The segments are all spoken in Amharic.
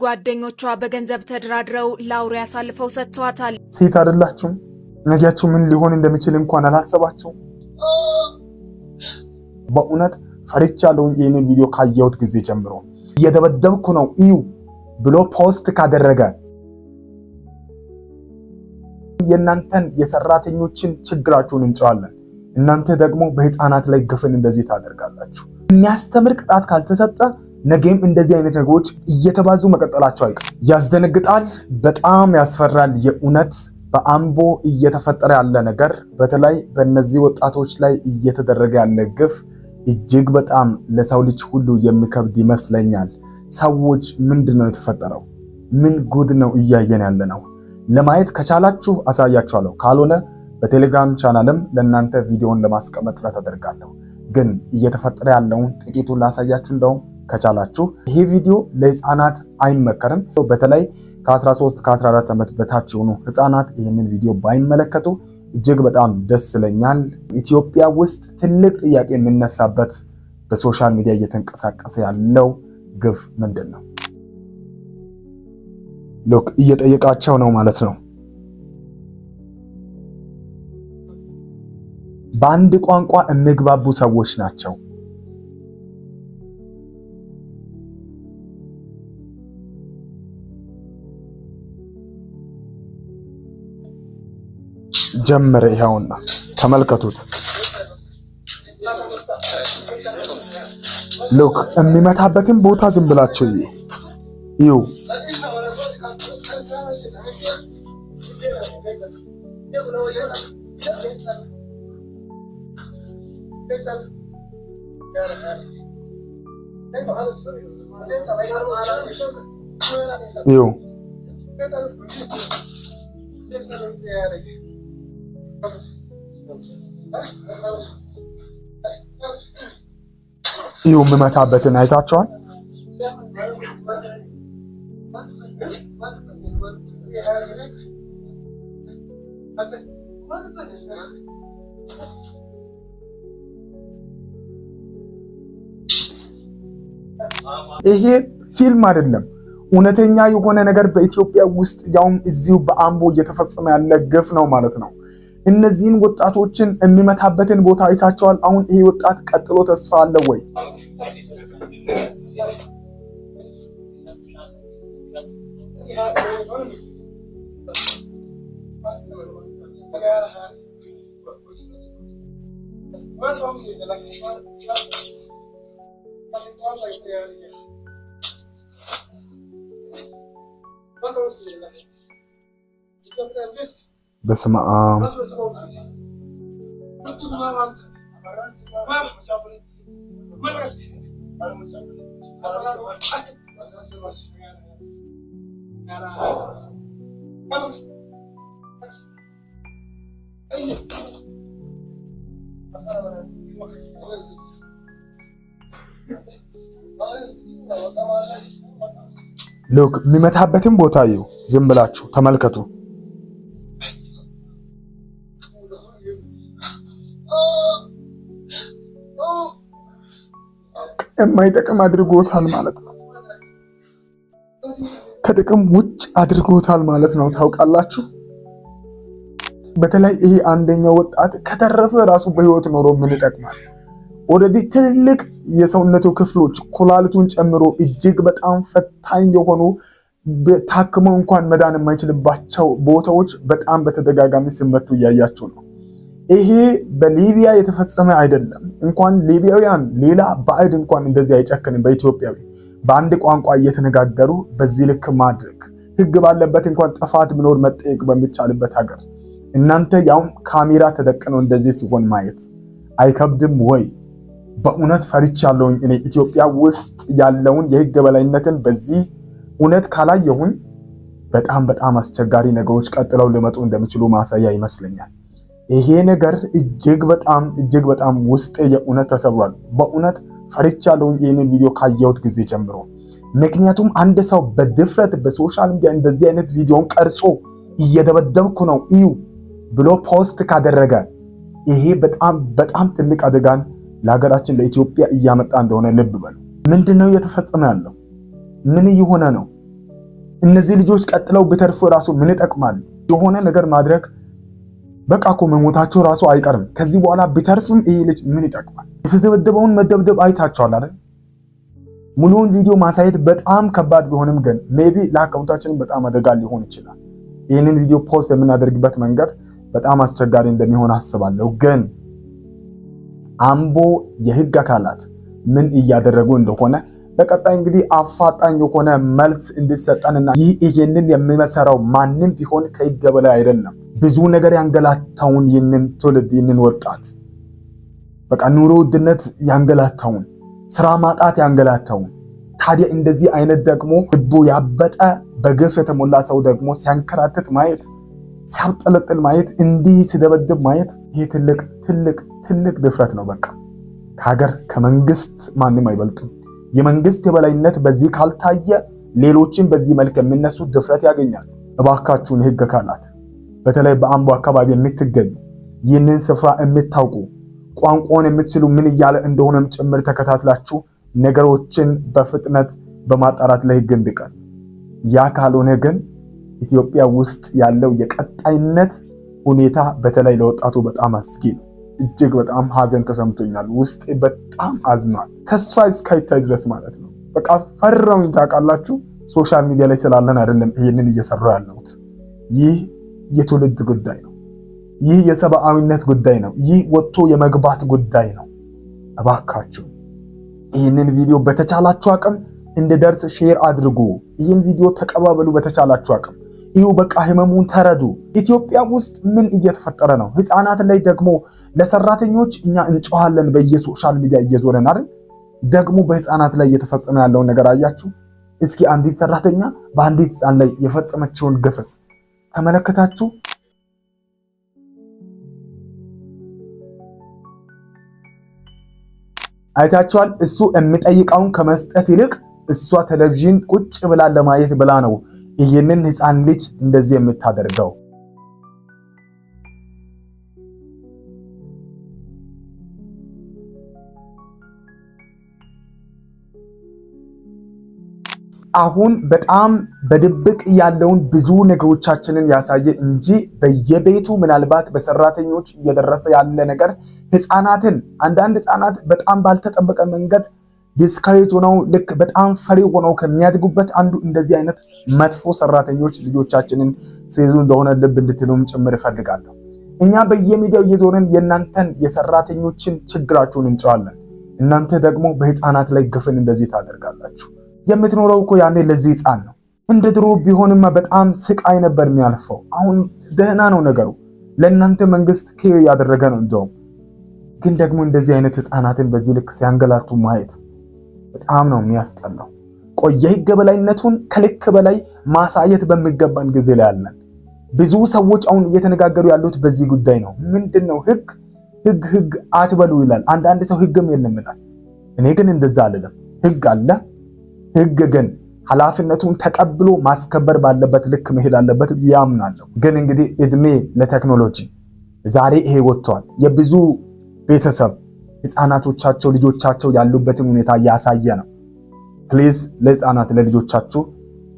ጓደኞቿ በገንዘብ ተድራድረው ላውሬ ያሳልፈው ሰጥቷታል። ሴት አይደላችሁም? ነገያችሁ ምን ሊሆን እንደሚችል እንኳን አላሰባችሁ? በእውነት ፈርቻለሁ። ይሄንን ቪዲዮ ካየሁት ጊዜ ጀምሮ እየደበደብኩ ነው እዩ ብሎ ፖስት ካደረገ የናንተን የሰራተኞችን ችግራችሁን እንጨዋለን። እናንተ ደግሞ በህፃናት ላይ ግፍን እንደዚህ ታደርጋላችሁ። የሚያስተምር ቅጣት ካልተሰጠ ነገም እንደዚህ አይነት ነገሮች እየተባዙ መቀጠላቸው አይቀርም። ያስደነግጣል፣ በጣም ያስፈራል። የእውነት በአምቦ እየተፈጠረ ያለ ነገር፣ በተለይ በእነዚህ ወጣቶች ላይ እየተደረገ ያለ ግፍ እጅግ በጣም ለሰው ልጅ ሁሉ የሚከብድ ይመስለኛል። ሰዎች ምንድነው የተፈጠረው? ምን ጉድ ነው እያየን ያለ ነው? ለማየት ከቻላችሁ አሳያችኋለሁ፣ ካልሆነ በቴሌግራም ቻናልም ለእናንተ ቪዲዮን ለማስቀመጥ ጥረት አደርጋለሁ። ግን እየተፈጠረ ያለውን ጥቂቱን ላሳያችሁ እንደውም ከቻላችሁ። ይሄ ቪዲዮ ለህፃናት አይመከርም። በተለይ ከ13 ከ14 ዓመት በታች የሆኑ ህፃናት ይህንን ቪዲዮ ባይመለከቱ እጅግ በጣም ደስ ይለኛል። ኢትዮጵያ ውስጥ ትልቅ ጥያቄ የሚነሳበት በሶሻል ሚዲያ እየተንቀሳቀሰ ያለው ግፍ ምንድን ነው? ሎክ እየጠየቃቸው ነው ማለት ነው። በአንድ ቋንቋ የሚግባቡ ሰዎች ናቸው። ጀመረ። ይሄውና ተመልከቱት። ሎክ የሚመታበትን ቦታ ዝም ብላችሁ እዩ። እዩ እዩ የሚመታበትን አይታችኋል? ይሄ ፊልም አይደለም፣ እውነተኛ የሆነ ነገር በኢትዮጵያ ውስጥ ያውም እዚሁ በአምቦ እየተፈጸመ ያለ ግፍ ነው ማለት ነው። እነዚህን ወጣቶችን የሚመታበትን ቦታ አይታቸዋል። አሁን ይሄ ወጣት ቀጥሎ ተስፋ አለው ወይ? በስመ አብ ሎክ የሚመታበትን ቦታ እዩ። ዝም ብላችሁ ተመልከቱ። የማይጠቅም አድርጎታል ማለት ነው። ከጥቅም ውጭ አድርጎታል ማለት ነው። ታውቃላችሁ። በተለይ ይሄ አንደኛው ወጣት ከተረፈ ራሱ በህይወት ኖሮ ምን ይጠቅማል? ኦልሬዲ ትልቅ የሰውነቱ ክፍሎች ኩላሊቱን ጨምሮ እጅግ በጣም ፈታኝ የሆኑ ታክመው እንኳን መዳን የማይችልባቸው ቦታዎች በጣም በተደጋጋሚ ሲመቱ እያያችሁ ነው። ይሄ በሊቢያ የተፈጸመ አይደለም። እንኳን ሊቢያውያን ሌላ ባዕድ እንኳን እንደዚህ አይጨክንም። በኢትዮጵያዊ በአንድ ቋንቋ እየተነጋገሩ በዚህ ልክ ማድረግ ህግ ባለበት እንኳን ጥፋት ቢኖር መጠየቅ በሚቻልበት ሀገር እናንተ ያውም ካሜራ ተደቅነው እንደዚህ ሲሆን ማየት አይከብድም ወይ? በእውነት ፈርቻለሁኝ። እኔ ኢትዮጵያ ውስጥ ያለውን የህግ በላይነትን በዚህ እውነት ካላየሁኝ በጣም በጣም አስቸጋሪ ነገሮች ቀጥለው ሊመጡ እንደሚችሉ ማሳያ ይመስለኛል። ይሄ ነገር እጅግ በጣም ውስጤ የእውነት ተሰብሯል። በእውነት ፈርቻለሁኝ ይህንን ቪዲዮ ካየሁት ጊዜ ጀምሮ። ምክንያቱም አንድ ሰው በድፍረት በሶሻል ሚዲያ እንደዚህ አይነት ቪዲዮን ቀርጾ እየደበደብኩ ነው እዩ ብሎ ፖስት ካደረገ ይሄ በጣም ትልቅ አደጋን ለሀገራችን ለኢትዮጵያ እያመጣ እንደሆነ ልብ በሉ። ምንድነው እየተፈጸመ ያለው? ምን እየሆነ ነው? እነዚህ ልጆች ቀጥለው ቢተርፉ ራሱ ምን ይጠቅማሉ? የሆነ ነገር ማድረግ በቃ እኮ መሞታቸው ራሱ አይቀርም። ከዚህ በኋላ ቢተርፍም ይሄ ልጅ ምን ይጠቅማል? የተደበደበውን መደብደብ አይታችኋል አይደል? ሙሉውን ቪዲዮ ማሳየት በጣም ከባድ ቢሆንም ግን ሜቢ ለአካውንታችን በጣም አደጋ ሊሆን ይችላል። ይህንን ቪዲዮ ፖስት የምናደርግበት መንገድ በጣም አስቸጋሪ እንደሚሆን አስባለሁ። ግን አምቦ የህግ አካላት ምን እያደረጉ እንደሆነ በቀጣይ እንግዲህ አፋጣኝ የሆነ መልስ እንዲሰጠንና ይህንን የሚመሰረው ማንም ቢሆን ከህግ በላይ አይደለም። ብዙ ነገር ያንገላታውን ይህንን ትውልድ ይህንን ወጣት በቃ ኑሮ ውድነት ያንገላታውን፣ ስራ ማጣት ያንገላታውን፣ ታዲያ እንደዚህ አይነት ደግሞ ልቡ ያበጠ በግፍ የተሞላ ሰው ደግሞ ሲያንከራትት ማየት፣ ሲያብጠለጥል ማየት፣ እንዲህ ሲደበድብ ማየት ይሄ ትልቅ ትልቅ ትልቅ ድፍረት ነው። በቃ ከሀገር ከመንግስት ማንም አይበልጥም። የመንግስት የበላይነት በዚህ ካልታየ ሌሎችን በዚህ መልክ የሚነሱ ድፍረት ያገኛሉ። እባካችሁን የህግ አካላት በተለይ በአምቦ አካባቢ የምትገኙ ይህንን ስፍራ የምታውቁ ቋንቋውን የምትችሉ ምን እያለ እንደሆነም ጭምር ተከታትላችሁ ነገሮችን በፍጥነት በማጣራት ለህግ እንዲቀርብ። ያ ካልሆነ ግን ኢትዮጵያ ውስጥ ያለው የቀጣይነት ሁኔታ በተለይ ለወጣቱ በጣም አስጊ ነው። እጅግ በጣም ሀዘን ተሰምቶኛል። ውስጤ በጣም አዝኗል። ተስፋ እስካይታይ ድረስ ማለት ነው። በቃ ፈራውኝ። ታውቃላችሁ ሶሻል ሚዲያ ላይ ስላለን አይደለም ይሄንን እየሰራው ያለሁት። ይህ የትውልድ ጉዳይ ነው። ይህ የሰብአዊነት ጉዳይ ነው። ይህ ወጥቶ የመግባት ጉዳይ ነው። እባካችሁ ይህንን ቪዲዮ በተቻላችሁ አቅም እንድደርስ ሼር አድርጉ። ይህን ቪዲዮ ተቀባበሉ በተቻላችሁ አቅም። ይሁ በቃ ህመሙን ተረዱ። ኢትዮጵያ ውስጥ ምን እየተፈጠረ ነው? ህፃናት ላይ ደግሞ ለሰራተኞች እኛ እንጮሃለን በየሶሻል ሚዲያ እየዞረን አይደል? ደግሞ በህፃናት ላይ እየተፈጸመ ያለውን ነገር አያችሁ? እስኪ አንዲት ሰራተኛ በአንዲት ህፃን ላይ የፈጸመችውን ግፍስ ተመለከታችሁ? አይታችኋል? እሱ የሚጠይቀውን ከመስጠት ይልቅ እሷ ቴሌቪዥን ቁጭ ብላ ለማየት ብላ ነው ይህንን ህፃን ልጅ እንደዚህ የምታደርገው። አሁን በጣም በድብቅ ያለውን ብዙ ነገሮቻችንን ያሳየ እንጂ በየቤቱ ምናልባት በሰራተኞች እየደረሰ ያለ ነገር ህፃናትን አንዳንድ ህፃናት በጣም ባልተጠበቀ መንገድ ዲስካሬጅ ሆነው ልክ በጣም ፈሪ ሆነው ከሚያድጉበት አንዱ እንደዚህ አይነት መጥፎ ሰራተኞች ልጆቻችንን ሲይዙ እንደሆነ ልብ እንድትሉም ጭምር እፈልጋለሁ። እኛ በየሚዲያው እየዞርን የእናንተን የሰራተኞችን ችግራችሁን እንጨዋለን። እናንተ ደግሞ በህፃናት ላይ ግፍን እንደዚህ ታደርጋላችሁ። የምትኖረው እኮ ያኔ ለዚህ ህፃን ነው። እንደ ድሮ ቢሆንማ በጣም ስቃይ ነበር የሚያልፈው። አሁን ደህና ነው ነገሩ። ለእናንተ መንግስት ኬር ያደረገ ነው። እንደውም ግን ደግሞ እንደዚህ አይነት ህፃናትን በዚህ ልክ ሲያንገላቱ ማየት በጣም ነው የሚያስጠላው። ቆይ የህግ በላይነቱን ከልክ በላይ ማሳየት በሚገባን ጊዜ ላይ አለን። ብዙ ሰዎች አሁን እየተነጋገሩ ያሉት በዚህ ጉዳይ ነው። ምንድነው ህግ አትበሉ ይላል። አንዳንድ ሰው ህግም የለም ይላል። እኔ ግን እንደዛ አልልም። ህግ አለ። ህግ ግን ኃላፊነቱን ተቀብሎ ማስከበር ባለበት ልክ መሄድ አለበት ያምናለሁ። ግን እንግዲህ እድሜ ለቴክኖሎጂ ዛሬ ይሄ ወጥቷል። የብዙ ቤተሰብ ህፃናቶቻቸው ልጆቻቸው ያሉበትን ሁኔታ ያሳየ ነው። ፕሊዝ ለህፃናት ለልጆቻችሁ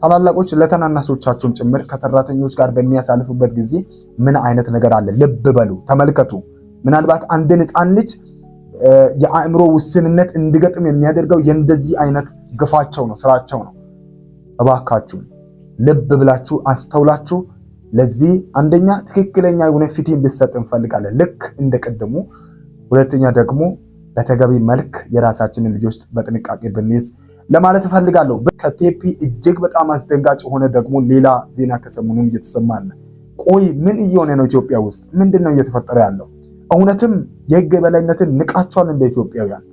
ታላላቆች ለተናናሶቻችሁም ጭምር ከሰራተኞች ጋር በሚያሳልፉበት ጊዜ ምን አይነት ነገር አለ ልብ በሉ፣ ተመልከቱ። ምናልባት አንድን ህፃን ልጅ የአእምሮ ውስንነት እንዲገጥም የሚያደርገው የእንደዚህ አይነት ግፋቸው ነው፣ ስራቸው ነው። እባካችሁ ልብ ብላችሁ አስተውላችሁ ለዚህ አንደኛ ትክክለኛ የሆነ ፍትህ እንዲሰጥ እንፈልጋለን ልክ እንደቀደሙ። ሁለተኛ ደግሞ በተገቢ መልክ የራሳችንን ልጆች በጥንቃቄ ብንይዝ ለማለት እፈልጋለሁ። ከቴፒ እጅግ በጣም አስደንጋጭ የሆነ ደግሞ ሌላ ዜና ከሰሞኑን እየተሰማ አለ። ቆይ ምን እየሆነ ነው ኢትዮጵያ ውስጥ? ምንድነው እየተፈጠረ ያለው? እውነትም የህግ የበላይነትን ንቃቸዋል እንደ ኢትዮጵያውያን?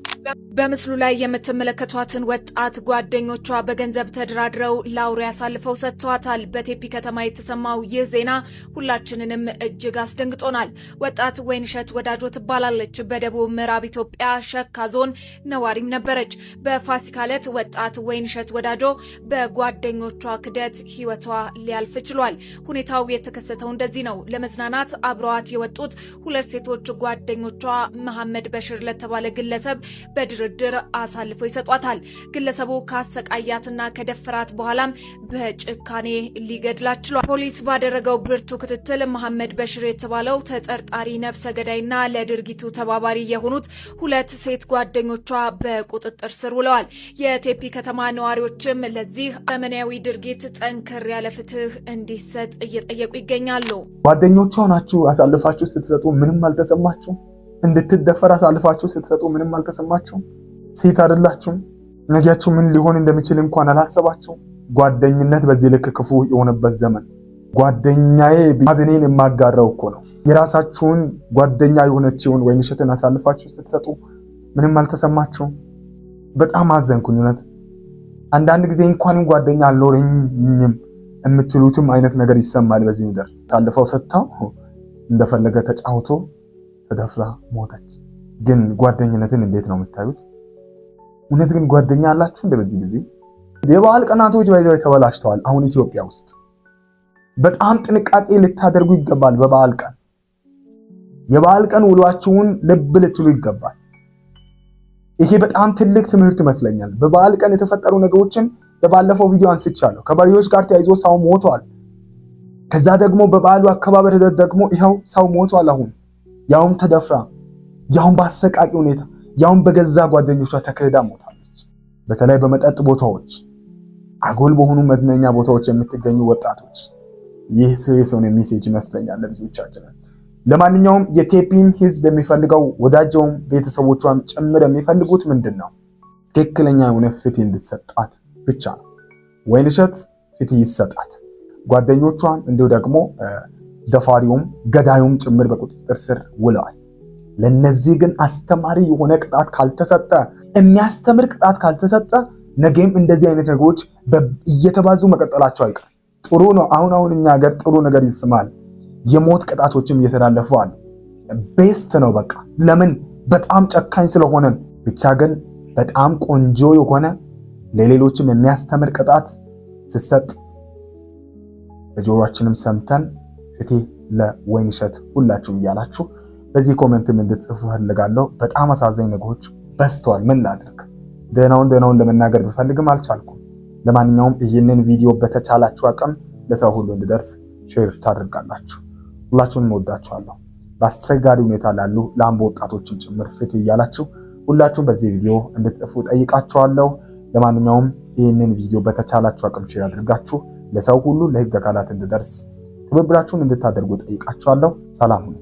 በምስሉ ላይ የምትመለከቷትን ወጣት ጓደኞቿ በገንዘብ ተደራድረው ለአውሬ አሳልፈው ሰጥተዋታል። በቴፒ ከተማ የተሰማው ይህ ዜና ሁላችንንም እጅግ አስደንግጦናል። ወጣት ወይንሸት ወዳጆ ትባላለች። በደቡብ ምዕራብ ኢትዮጵያ ሸካ ዞን ነዋሪም ነበረች። በፋሲካ ዕለት ወጣት ወይንሸት ወዳጆ በጓደኞቿ ክደት ህይወቷ ሊያልፍ ችሏል። ሁኔታው የተከሰተው እንደዚህ ነው። ለመዝናናት አብረዋት የወጡት ሁለት ሴቶች ጓደኞቿ መሐመድ በሽር ለተባለ ግለሰብ በድርድር ድርድር አሳልፈው ይሰጧታል። ግለሰቡ ካሰቃያትና ከደፈራት በኋላም በጭካኔ ሊገድላት ችሏል። ፖሊስ ባደረገው ብርቱ ክትትል መሐመድ በሽር የተባለው ተጠርጣሪ ነፍሰ ገዳይና ለድርጊቱ ተባባሪ የሆኑት 2 ሴት ጓደኞቿ በቁጥጥር ስር ውለዋል። የቴፒ ከተማ ነዋሪዎችም ለዚህ አረመኔያዊ ድርጊት ጠንከር ያለ ፍትህ እንዲሰጥ እየጠየቁ ይገኛሉ። ጓደኞቿ ናችሁ አሳልፋችሁ ስትሰጡ ምንም አልተሰማችሁ? እንድትደፈር አሳልፋችሁ ስትሰጡ ምንም አልተሰማችሁ? ሴት አይደላችሁ? ነገያችሁ ምን ሊሆን እንደሚችል እንኳን አላሰባችሁ? ጓደኝነት በዚህ ልክ ክፉ የሆነበት ዘመን ጓደኛዬ ቢያዝኔን የማጋራው እኮ ነው። የራሳችሁን ጓደኛ የሆነችውን ወይንሸትን አሳልፋችሁ ስትሰጡ ምንም አልተሰማችሁ? በጣም አዘንኩኝ እውነት። አንዳንድ ጊዜ እንኳን ጓደኛ አልኖረኝም የምትሉትም አይነት ነገር ይሰማል በዚህ ምድር። አሳልፈው ሰጥተው እንደፈለገ ተጫውቶ ተደፍራ ሞተች። ግን ጓደኝነትን እንዴት ነው የምታዩት? እውነት ግን ጓደኛ አላችሁ እንደ በዚህ ጊዜ? የበዓል ቀናቶች ባይዘው ተበላሽተዋል። አሁን ኢትዮጵያ ውስጥ በጣም ጥንቃቄ ልታደርጉ ይገባል። የበዓል ቀን ውሏችሁን ልብ ልትሉ ይገባል። ይሄ በጣም ትልቅ ትምህርት ይመስለኛል። በበዓል ቀን የተፈጠሩ ነገሮችን በባለፈው ቪዲዮ አንስቻለሁ። ከበሬዎች ጋር ተያይዞ ሰው ሞቷል። ከዛ ደግሞ በበዓሉ አከባበር ደግሞ ይኸው ሰው ሞቷል። አሁን ያውም ተደፍራ፣ ያውም በአሰቃቂ ሁኔታ፣ ያውም በገዛ ጓደኞቿ ተክህዳ ሞታለች። በተለይ በመጠጥ ቦታዎች፣ አጎል በሆኑ መዝናኛ ቦታዎች የምትገኙ ወጣቶች ይህ ሲሪየስ የሆነ ሜሴጅ ይመስለኛል ለብዙዎቻችን። ለማንኛውም የቴፒም ህዝብ የሚፈልገው ወዳጀውም ቤተሰቦቿም ጭምር የሚፈልጉት ምንድነው? ትክክለኛ የሆነ ፍትህ እንድትሰጣት ብቻ ነው። ወይንሸት ፍትህ ይሰጣት። ጓደኞቿም እንዲሁ ደግሞ ደፋሪውም ገዳዩም ጭምር በቁጥጥር ስር ውለዋል። ለነዚህ ግን አስተማሪ የሆነ ቅጣት ካልተሰጠ፣ የሚያስተምር ቅጣት ካልተሰጠ ነገም እንደዚህ አይነት ነገሮች እየተባዙ መቀጠላቸው አይቀርም። ጥሩ ነው። አሁን እኛ ሀገር ጥሩ ነገር ይስማል። የሞት ቅጣቶችም እየተላለፉ አሉ። ቤስት ነው በቃ። ለምን? በጣም ጨካኝ ስለሆነን ብቻ። ግን በጣም ቆንጆ የሆነ ለሌሎችም የሚያስተምር ቅጣት ሲሰጥ በጆሮአችንም ሰምተን ፍትህ ለወይንሸት ሁላችሁም እያላችሁ በዚህ ኮሜንትም እንድትጽፉ ፈልጋለሁ። በጣም አሳዛኝ ነገሮች በዝተዋል። ምን ላድርግ? ደህናውን ለመናገር ብፈልግም አልቻልኩም። ለማንኛውም ይህንን ቪዲዮ በተቻላችሁ አቅም ለሰው ሁሉ እንዲደርስ ሼር ታደርጋላችሁ። ሁላችሁንም እወዳችኋለሁ። በአስቸጋሪ ሁኔታ ላሉ ለአምቦ ወጣቶችም ጭምር ፍትህ እያላችሁ ሁላችሁም በዚህ ቪዲዮ እንድትጽፉ ጠይቃችኋለሁ። ለማንኛውም ይህንን ቪዲዮ በተቻላችሁ አቅም ሼር አድርጋችሁ ለሰው ሁሉ ለህግ አካላት እንዲደርስ ትብብራችሁን እንድታደርጉ ጠይቃችኋለሁ። ሰላም ሁኑ።